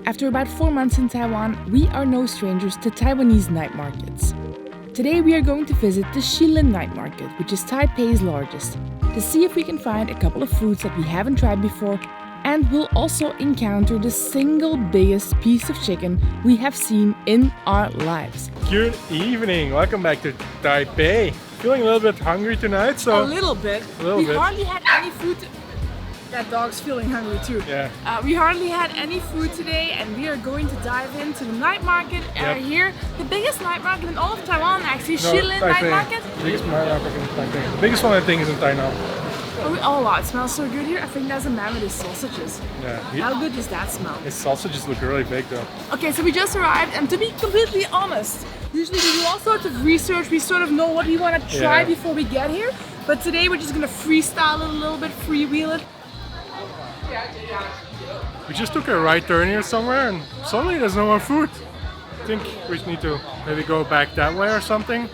After about 4 months in Taiwan, we are no strangers to Taiwanese night markets. Today we are going to visit the Shilin night market, which is Taipei's largest, to see if we can find a couple of foods that we haven't tried before, and we'll also encounter the single biggest piece of chicken we have seen in our lives. Good evening, welcome back to Taipei. Feeling a little bit hungry tonight, so... A little bit. We hardly had any food. That dog's feeling hungry too. Yeah. We hardly had any food today, and we are going to dive into the night market here. The biggest night market in all of Taiwan, actually, Shilin night market. The biggest night market in Taipei. The biggest one I think is in Taiwan. Oh wow, it smells so good here. I think there's a man with his sausages. Yeah. How good does that smell? His sausages look really big though. Okay, so we just arrived, and to be completely honest, usually we do all sorts of research. We sort of know what we want to try before we get here. But today we're just gonna freestyle it a little bit, freewheel it. We just took a right turn here somewhere and suddenly there's no more food. I think we need to maybe go back that way or something.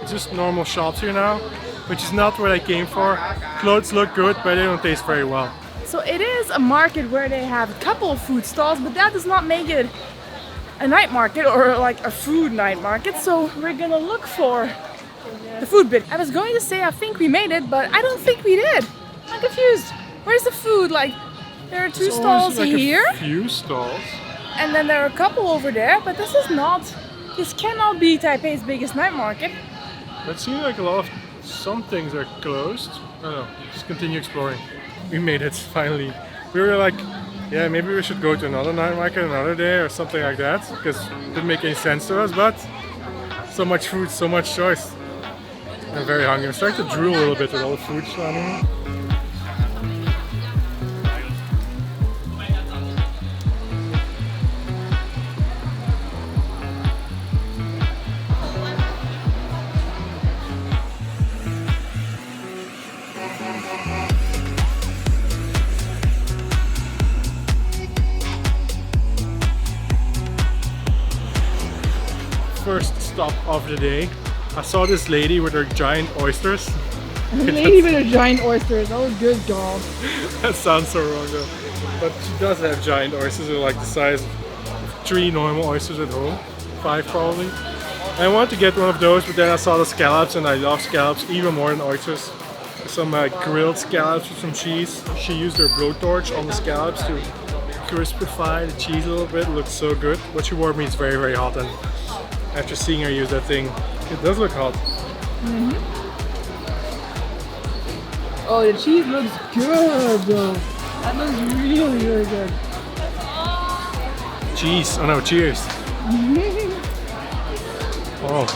It's just normal shops here now, which is not what I came for. Clothes look good, but they don't taste very well. So it is a market where they have a couple of food stalls, but that does not make it a night market or like a food night market. So we're gonna look for the food bit. I was going to say I think we made it, but I don't think we did. I'm confused. Where's the food? Like, there are two stalls like here. A few stalls. And then there are a couple over there, but this cannot be Taipei's biggest night market. It seems like some things are closed. I don't know, just continue exploring. We made it finally. We were like, yeah, maybe we should go to another night market another day or something like that, because it didn't make any sense to us, but so much food, so much choice. I'm very hungry. I'm starting to drool a little bit with all the food surrounding me. First stop of the day, I saw this lady with her giant oysters. A lady with her giant oysters, oh good God. That sounds so wrong though. But she does have giant oysters. They're like the size of 3 normal oysters at home. 5 probably. And I wanted to get one of those, but then I saw the scallops and I love scallops even more than oysters. Some grilled scallops with some cheese. She used her blowtorch on the scallops to crispify the cheese a little bit. It looks so good. What she warned me is very, very hot, and after seeing her use that thing, it does look hot. Mm-hmm. Oh, the cheese looks good though. That looks really, really good. Cheese. Oh no, cheers. Oh.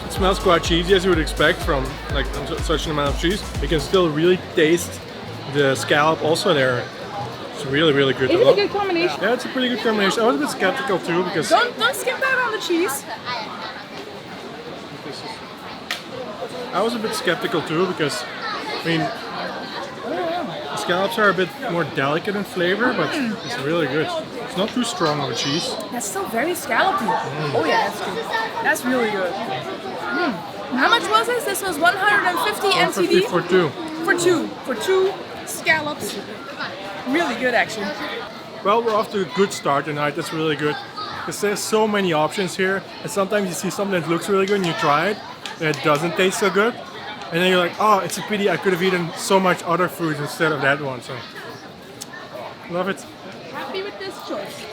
It smells quite cheesy as you would expect from like such an amount of cheese. You can still really taste the scallop also there. It's really, really good. Is it a good combination? Yeah, it's a pretty good combination. I was a bit skeptical too because... Don't skip that on the cheese. I was a bit skeptical too because, I mean, the scallops are a bit more delicate in flavor, but it's really good. It's not too strong of a cheese. That's still very scallopy. Oh yeah, that's good. That's really good. How much was this? This was 150 NTD? For two. For two scallops. Really good actually. Well, we're off to a good start tonight. That's really good. Because there's so many options here. And sometimes you see something that looks really good and you try it and it doesn't taste so good. And then you're like, oh, it's a pity I could have eaten so much other foods instead of that one. So, love it. Happy with this choice.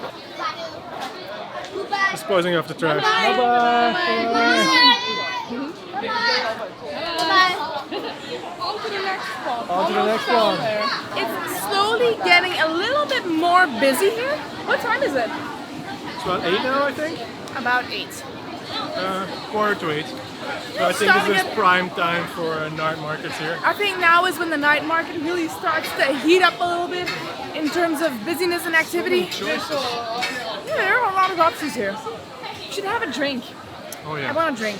Disposing of the trash. Bye-bye. On to the next spot. On to the next one. It's slowly getting a little bit more busy here. What time is it? It's about 8 now, I think. About 8. 7:45. So I think this is prime time for night markets here. I think now is when the night market really starts to heat up a little bit in terms of busyness and activity. Yeah, there are a lot of options here. You should have a drink. Oh yeah. I want a drink.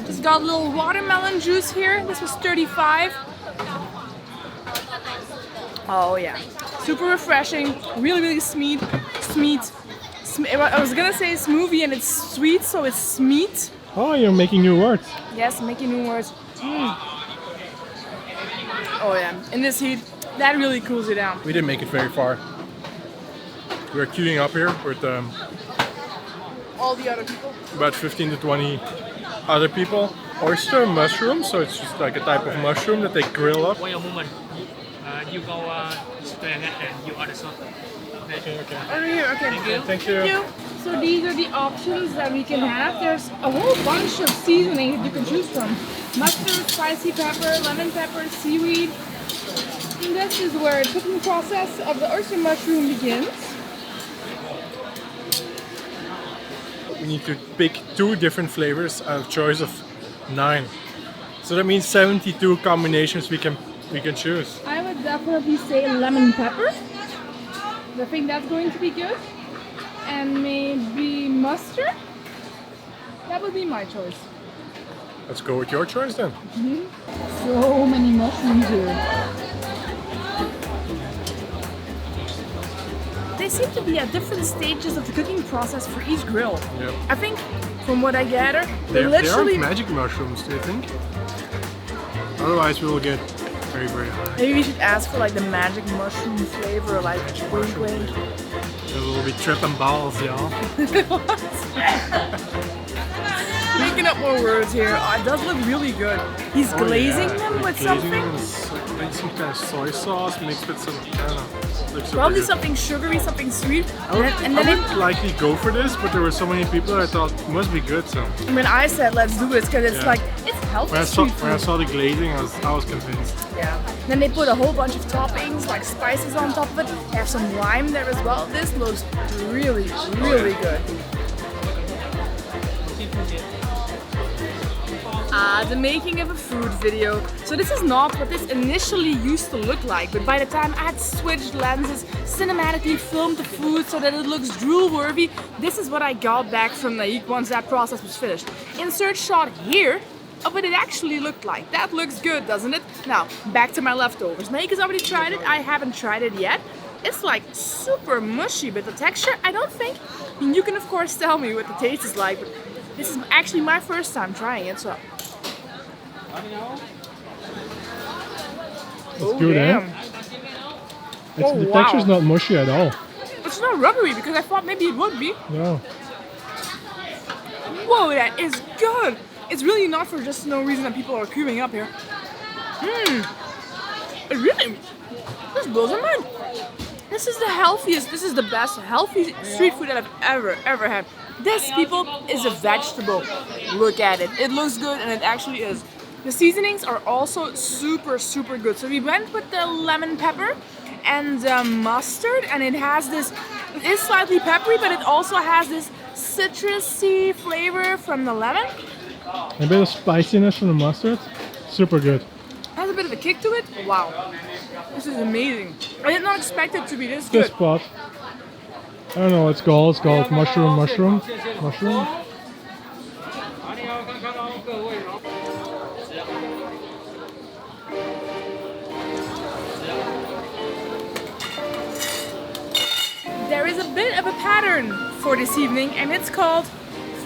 Just got a little watermelon juice here. This was 35. Oh yeah. Super refreshing. Really, really sweet. I was gonna say smoothie and it's sweet, so it's sweet. Oh, you're making new words. Yes, making new words. Oh yeah, in this heat, that really cools you down. We didn't make it very far. We're queuing up here with All the other people. about 15 to 20 other people. Oyster mushrooms, so it's just like a type of mushroom that they grill up. Wait a moment. You go straight ahead and you order something. Okay. Over here, okay. Thank you. Thank you. So these are the options that we can have. There's a whole bunch of seasonings that you can choose from. Mustard, spicy pepper, lemon pepper, seaweed. And this is where the cooking process of the oyster mushroom begins. We need to pick 2 different flavors out of choice of 9. So that means 72 combinations we can choose. I would definitely say lemon pepper. I think that's going to be good. And maybe mustard. That would be my choice. Let's go with your choice then. So many mushrooms here. They seem to be at different stages of the cooking process for each grill. Yep. I think, from what I gather, They literally... aren't magic mushrooms, do you think? Otherwise we will get very, very high. Maybe we should ask for like the magic mushroom flavor, like wink wink. There will be tripping balls, y'all. Making up more words here. Oh, it does look really good. He's glazing them with something. Like some kind of soy sauce mixed with some, I don't know. Looks super Probably good. something sugary, something sweet. I And then would likely go for this, but there were so many people that I thought it must be good. So when I said let's do this, because it's Yeah. like, it's healthy when I street food. saw the glazing, I was convinced. Yeah. Then they put a whole bunch of toppings, like spices on top of it. They have some lime there as well. This looks really, really good. The making of a food video. So this is not what this initially used to look like, but by the time I had switched lenses, cinematically filmed the food so that it looks drool-worthy, this is what I got back from Naik once that process was finished. Insert shot here of what it actually looked like. That looks good, doesn't it? Now, back to my leftovers. Naik has already tried it, I haven't tried it yet. It's like super mushy, but the texture, I don't think, I mean, you can of course tell me what the taste is like, but this is actually my first time trying it, so. It's good, damn. The wow. texture's not mushy at all. It's not rubbery because I thought maybe it would be. No. Whoa, that is good. It's really not for just no reason that people are queuing up here. It really, this blows my mind. This is the healthiest, this is the best healthy street food that I've ever had. This, people, is a vegetable. Look at it. It looks good and it actually is. The seasonings are also super good. So we went with the lemon pepper and mustard, and it has this, it is slightly peppery, but it also has this citrusy flavor from the lemon. A bit of spiciness from the mustard. Super good. Has a bit of a kick to it. Wow. This is amazing. I did not expect it to be this Good good. spot. I don't know what it's called. It's called mushroom. There is a bit of a pattern for this evening, and it's called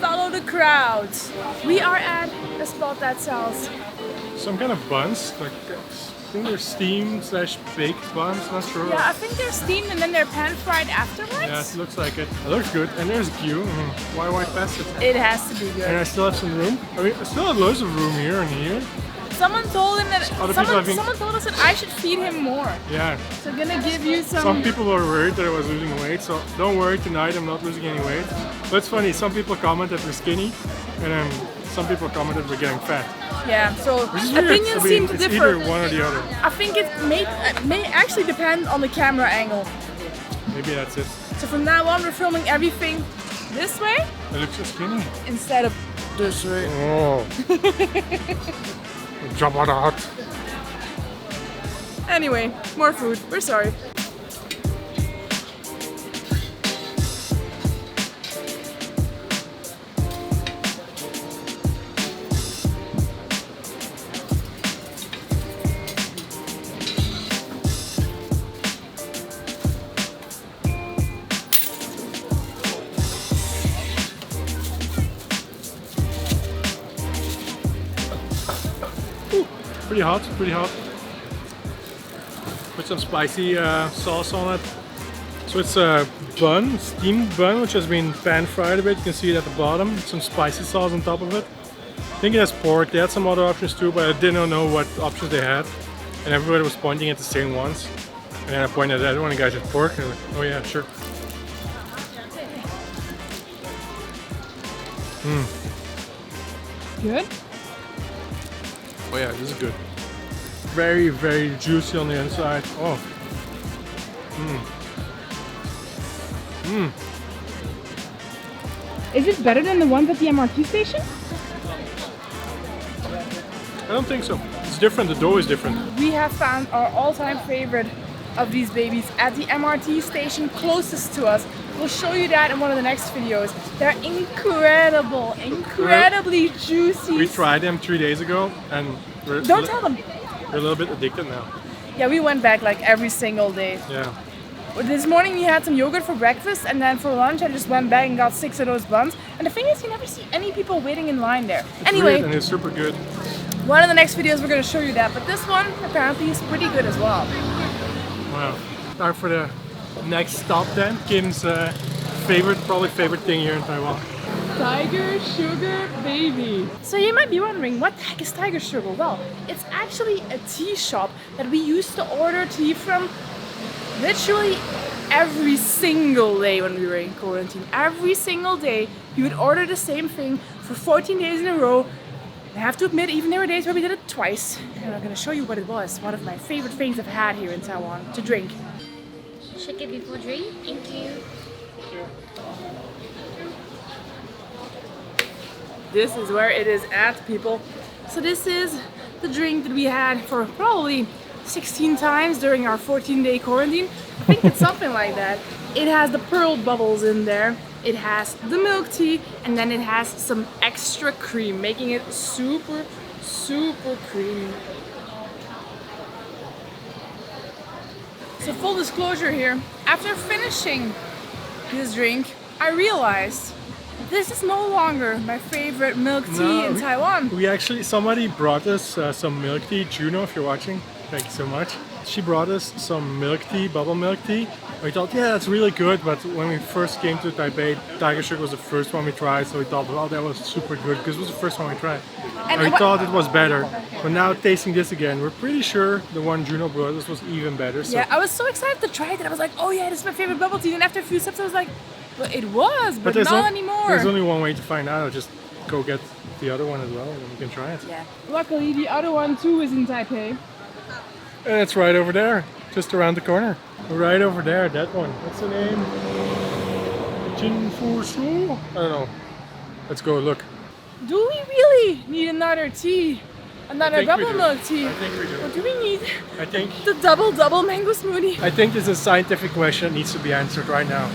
Follow the Crowds. We are at a spot that sells Some kind of buns, like I think they're steamed / baked buns, not sure. Yeah, I think they're steamed and then they're pan fried afterwards. Yeah, it looks like it. It looks good. And there's Q. Why pass it? It has to be And good. I still have some room. I mean, I still have loads of room here and here. Someone told him that Other people, I think- someone told us that I should feed him more. Yeah. So I'm gonna give you Some people were worried that I was losing weight, so don't worry, tonight I'm not losing any weight. But it's funny, some people comment that we're skinny, and then some people comment that we're getting fat. Yeah, so Which is weird. opinions I mean, seem to it's differ. either one or the other. I think it may actually depend on the camera angle. Maybe that's it. So from now on, we're filming everything this way I look so skinny. instead of this way. Oh. Jabba the Hutt. Anyway, more food. We're sorry. Pretty hot, pretty hot. with some spicy sauce on it. So it's a bun, steamed bun, which has been pan fried a bit. You can see it at the bottom. Some spicy sauce on top of it. I think it has pork. They had some other options too, but I didn't know what options they had. And everybody was pointing at the same ones. And then I pointed at that one, and the guy said pork. And I'm like, oh yeah, sure. Good? Oh yeah, this is good. Very, very juicy on the inside. Oh. Is it better than the ones at the MRT station? I don't think so. It's different. The dough is different. We have found our all-time favorite of these babies at the MRT station closest to us. We'll show you that in one of the next videos. They're incredible, incredibly juicy. We tried them 3 days ago, and Don't tell them. we're a little bit addicted now. Yeah, we went back like every single day. Yeah. This morning we had some yogurt for breakfast, and then for lunch I just went back and got 6 of those buns. And the thing is, you never see any people waiting in line there. Anyway, Weird, and it's super good. one of the next videos we're going to show you that, but this one apparently is pretty good as well. Wow. Time for the next stop then. Kim's probably favorite thing here in Taiwan. Tiger Sugar Baby. So you might be wondering, what the heck is Tiger Sugar? Well, it's actually a tea shop that we used to order tea from literally every single day when we were in quarantine. Every single day you would order the same thing for 14 days in a row. I have to admit, even there were days where we did it twice. And I'm going to show you what it was. One of my favorite things I've had here in Taiwan to drink. Shake it before drink. Thank you. This is where it is at, people. So this is the drink that we had for probably 16 times during our 14-day quarantine. I think it's something like that. It has the pearl bubbles in there. It has the milk tea, and then it has some extra cream, making it super, super creamy. So full disclosure here, after finishing this drink, I realized this is no longer my favorite milk tea in Taiwan. We actually, somebody brought us some milk tea. Juno, if you're watching, thank you so much. She brought us some milk tea, bubble milk tea. We thought, yeah, that's really good, but when we first came to Taipei, Tiger Sugar was the first one we tried, so we thought, well, that was super good, because it was the first one we tried. And we thought it was better. But now tasting this again, we're pretty sure the one Juno brought us was even better. So. Yeah, I was so excited to try it, and I was like, oh yeah, this is my favorite bubble tea. And after a few sips, I was like, but it was, but not anymore. There's only one way to find out. I'll just go get the other one as well, and we can try it. Yeah. Luckily, the other one too is in Taipei. And it's right over there, just around the corner. Right over there, that one. What's the name? Jinfu Shu? I don't know. Let's go look. Do we really need another tea? Another bubble milk tea? I think we do. Or do we need the double mango smoothie? I think this is a scientific question that needs to be answered right now.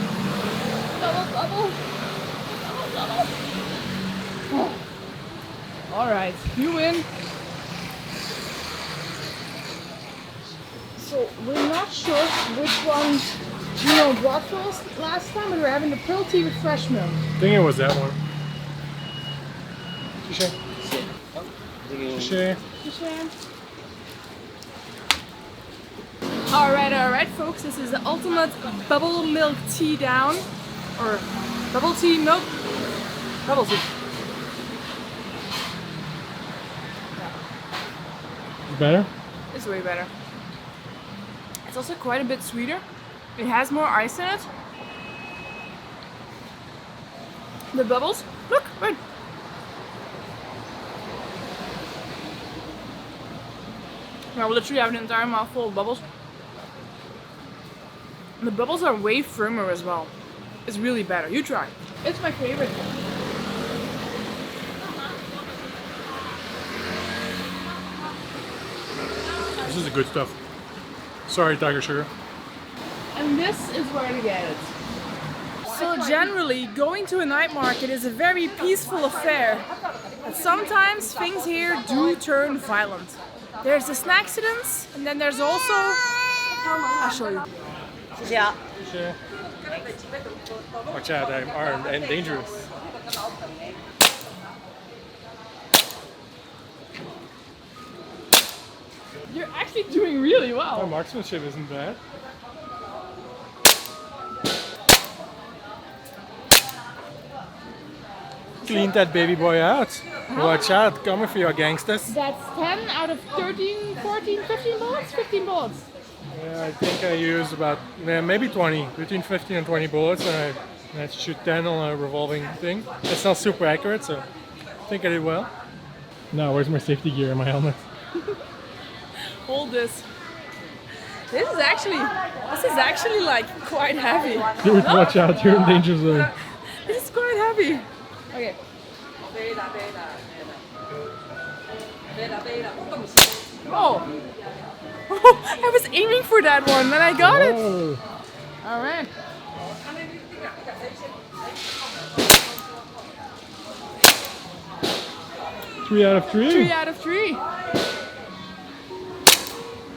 Double. Oh. Alright, you win. So we're not sure which one Gino brought for us last time, but we're having the pearl tea with fresh milk. I think it was that one. Alright folks, this is the ultimate bubble milk tea down. Or bubble tea milk. Bubble tea. Better? It's way better. It's also quite a bit sweeter. It has more ice in it. The bubbles, look, right. Now we literally have an entire mouthful of bubbles. And the bubbles are way firmer as well. It's really better. You try. It's my favorite. This is the good stuff. Sorry, Tiger Sugar. And this is where to get it. So generally, going to a night market is a very peaceful affair. But sometimes things here do turn violent. There's the snackcidents, and then there's also... I'll show you. Yeah. Watch out, I'm armed and dangerous. You're actually doing really My well. marksmanship isn't bad. Clean that baby boy out. Watch out, coming for your gangsters. That's 10 out of 13, 14, 15 bullets? 15 bullets. Yeah, I think I used about maybe 20, between 15 and 20 bullets, and I shoot 10 on a revolving thing. It's not super accurate, so I think I did well. Now, where's my safety gear and my helmet? Hold this. This is actually like quite heavy. Dude, watch out, you're in danger zone. This is quite heavy. Okay. Oh. I was aiming for that one and I got it. Oh. All right. Three out of 3. 3 out of 3.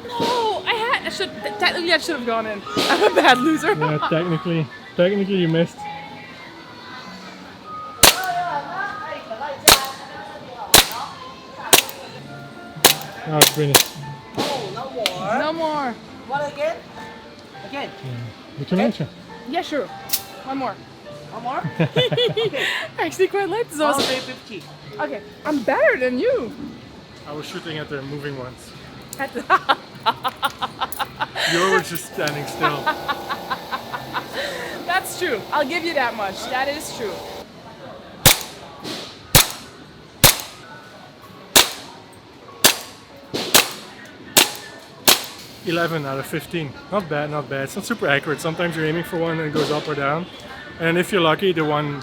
No, technically I should have gone in. I'm a bad loser. Yeah, technically you missed. Now it's finished. No more. What again? Again? Which one? Yeah, sure. One more. One more? I actually quite like this also. 150. Okay, I'm better than you. I was shooting at the moving ones. At the You were just standing still. That's true. I'll give you that much. That is true. $11 out of 15. Not bad, not bad. It's not super accurate. Sometimes you're aiming for one and it goes up or down. And if you're lucky, the one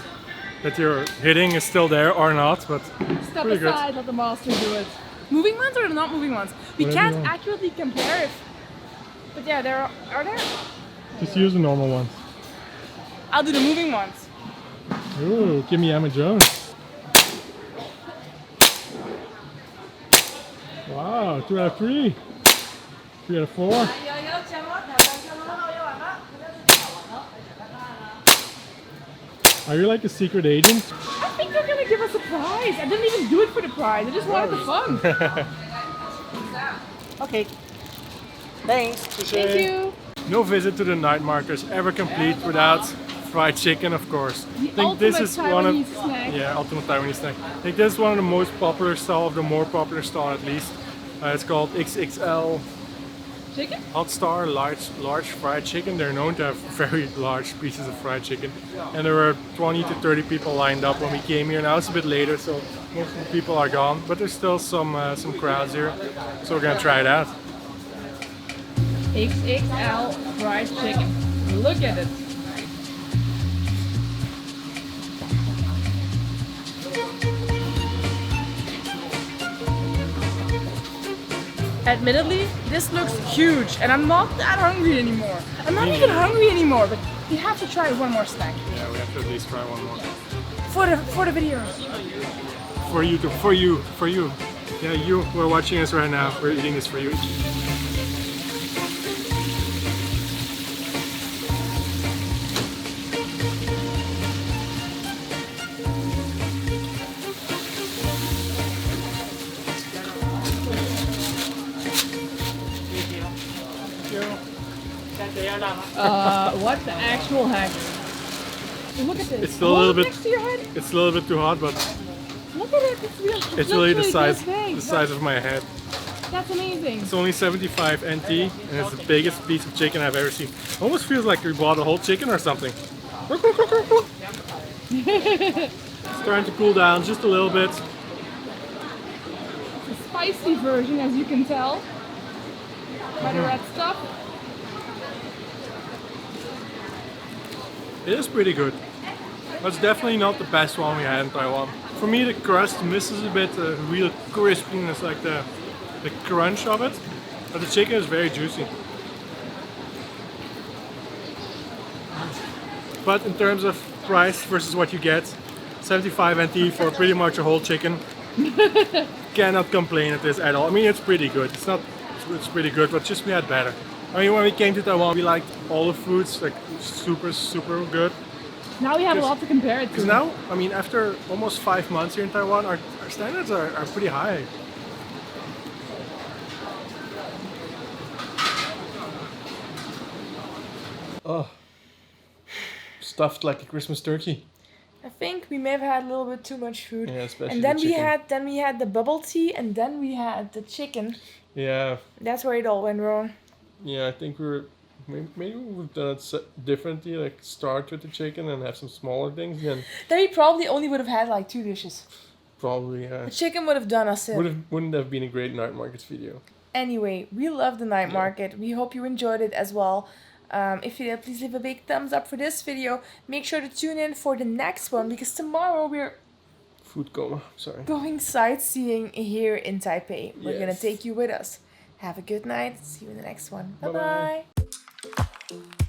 that you're hitting is still there or not, but Step pretty good. aside, let the master do it. Moving ones or not moving ones? We Whatever can't you want. accurately compare it. But yeah, there are there? Just use the normal ones. I'll do the moving ones. Ooh, give me Emma Jones. Wow, 2 out of 3. 3 out of 4. Are you like a secret agent? I think they're gonna give us a prize. I didn't even do it for the prize. I just wanted the fun. Okay. Thanks. Thank you. No visit to the night market is ever complete without fried chicken, of course. The I think this is one of Taiwanese snack. ultimate Taiwanese snack. I think this is one of the most popular style, of the more popular style at least. It's called XXL Chicken? Hot Star large fried chicken. They're known to have very large pieces of fried chicken, and there were 20 to 30 people lined up when we came here. Now it's a bit later, so most of the people are gone, but there's still some crowds here, so we're gonna try it out. XXL fried chicken. Look at it. Admittedly, this looks huge and I'm not that hungry anymore. I'm not even hungry anymore, but we have to try one more snack. Yeah, we have to at least try one more. For the video. For you. Yeah, you who are watching us right now, we're eating this for you. What the actual heck? Look at this. It's still a little bit. Next to your head. It's a little bit too hot, but Look at it. It's real. it's really the literally size, this big. the size of my head. That's amazing. It's only 75 NT, and it's the biggest piece of chicken I've ever seen. Almost feels like we bought a whole chicken or something. It's starting to cool down just a little bit. The spicy version, as you can tell, by the red stuff. It is pretty good. But it's definitely not the best one we had in Taiwan. For me, the crust misses a bit, the real crispiness, like the crunch of it. But the chicken is very juicy. But in terms of price versus what you get, 75 NT for pretty much a whole chicken. Cannot complain at this at all. I mean, it's pretty good. It's pretty good, but just we had better. I mean, when we came to Taiwan, we liked all the foods, like super good. Now we have a lot to compare it to. Because now, I mean, after almost 5 months here in Taiwan, our standards are pretty high. Oh, stuffed like a Christmas turkey. I think we may have had a little bit too much food. Yeah, especially And then the we chicken. had the bubble tea, and then we had the chicken. Yeah, That's where it all went wrong. yeah. I think maybe we've done it differently. Like start with the chicken and have some smaller things. Then Then we probably only would have had like 2 dishes. probably The chicken would have done us in. wouldn't have been a great night markets video. Anyway, we love the night Yeah. market. We hope you enjoyed it as well. If you did, please leave a big thumbs up for this video. Make sure to tune in for the next one because tomorrow we're Food coma. Sorry. going sightseeing here in Taipei. We're gonna Yes. take you with us. Have a good night. See you in the next one. Bye Bye-bye. bye.